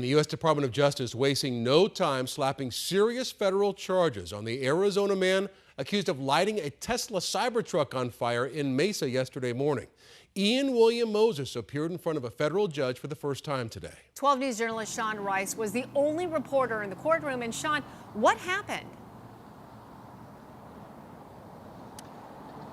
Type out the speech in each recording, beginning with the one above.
The U.S. Department of Justice wasting no time slapping serious federal charges on the Arizona man accused of lighting a Tesla Cybertruck on fire in Mesa yesterday morning. Ian William Moses appeared in front of a federal judge for the first time today. 12 News journalist Sean Rice was the only reporter in the courtroom. And Sean, what happened?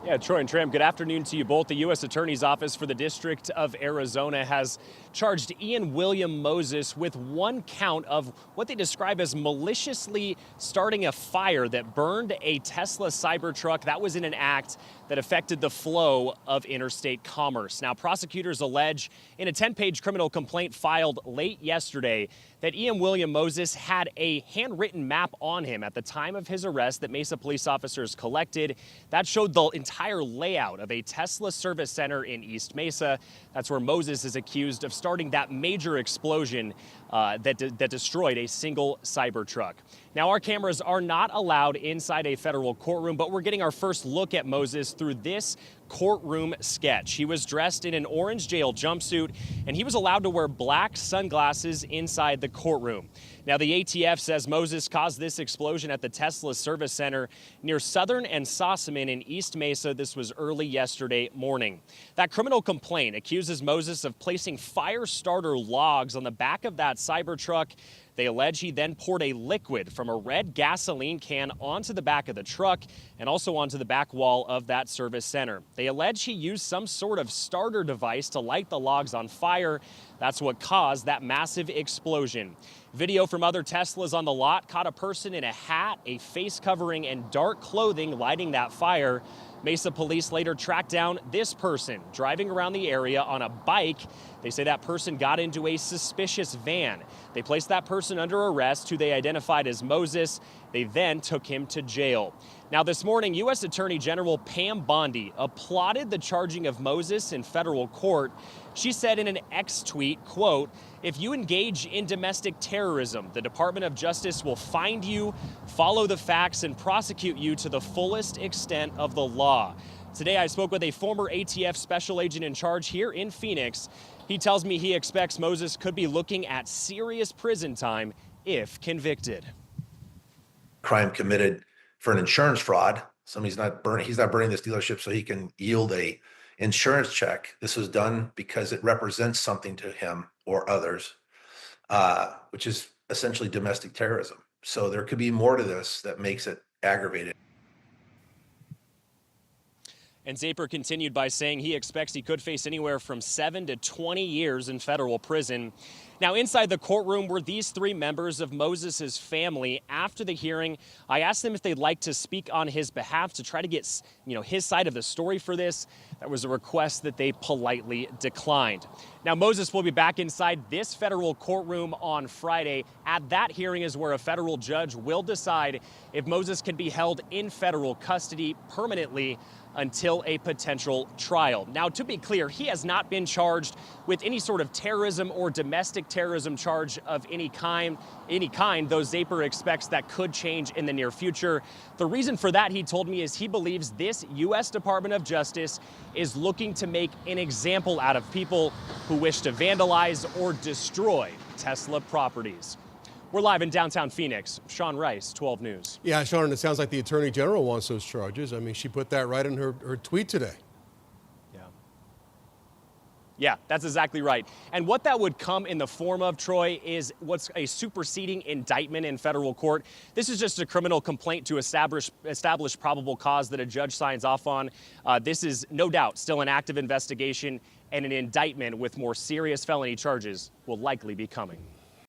Yeah, Troy and Tram, good afternoon to you both. The U.S. Attorney's Office for the District of Arizona has charged Ian William Moses with one count of what they describe as maliciously starting a fire that burned a Tesla Cybertruck. That was in an act that affected the flow of interstate commerce. Now, prosecutors allege in a 10-page criminal complaint filed late yesterday that Ian William Moses had a handwritten map on him at the time of his arrest that Mesa police officers collected. That showed the entire layout of a Tesla service center in East Mesa. That's where Moses is accused of starting that major explosion that destroyed a single Cybertruck. Now, our cameras are not allowed inside a federal courtroom, but we're getting our first look at Moses through this courtroom sketch. He was dressed in an orange jail jumpsuit, and he was allowed to wear black sunglasses inside the courtroom. Now, the ATF says Moses caused this explosion at the Tesla service center near Southern and Sossaman in East Mesa. This was early yesterday morning. That criminal complaint accuses Moses of placing fire starter logs on the back of that Cybertruck. They allege he then poured a liquid from a red gasoline can onto the back of the truck and also onto the back wall of that service center. They allege he used some sort of starter device to light the logs on fire. That's what caused that massive explosion. Video from other Teslas on the lot caught a person in a hat, a face covering, and dark clothing lighting that fire. Mesa police later tracked down this person driving around the area on a bike. They say that person got into a suspicious van. They placed that person under arrest, who they identified as Moses. They then took him to jail. Now, this morning, U.S. Attorney General Pam Bondi applauded the charging of Moses in federal court. She said in an X tweet, quote, "If you engage in domestic terrorism, the Department of Justice will find you, follow the facts, and prosecute you to the fullest extent of the law." Today, I spoke with a former ATF special agent in charge here in Phoenix. He tells me he expects Moses could be looking at serious prison time if convicted. Crime committed for an insurance fraud. He's not burning this dealership so he can yield a insurance check. This was done because it represents something to him or others, which is essentially domestic terrorism. So there could be more to this that makes it aggravated. And Zaper continued by saying he expects he could face anywhere from 7 to 20 years in federal prison. Now, inside the courtroom were these three members of Moses's family. After the hearing, I asked them if they'd like to speak on his behalf to try to get, his side of the story for this. That was a request that they politely declined. Now, Moses will be back inside this federal courtroom on Friday. At that hearing is where a federal judge will decide if Moses can be held in federal custody permanently until a potential trial. Now, to be clear, he has not been charged with any sort of terrorism or domestic terrorism charge of any kind, though Zaper expects that could change in the near future. The reason for that, he told me, is he believes this U.S. Department of Justice is looking to make an example out of people who wish to vandalize or destroy Tesla properties. We're live in downtown Phoenix. Sean Rice, 12 News. Yeah, Sean, and it sounds like the Attorney General wants those charges. I mean, she put that right in her tweet today. Yeah, that's exactly right. And what that would come in the form of, Troy, is what's a superseding indictment in federal court. This is just a criminal complaint to establish probable cause that a judge signs off on. This is no doubt still an active investigation, and an indictment with more serious felony charges will likely be coming.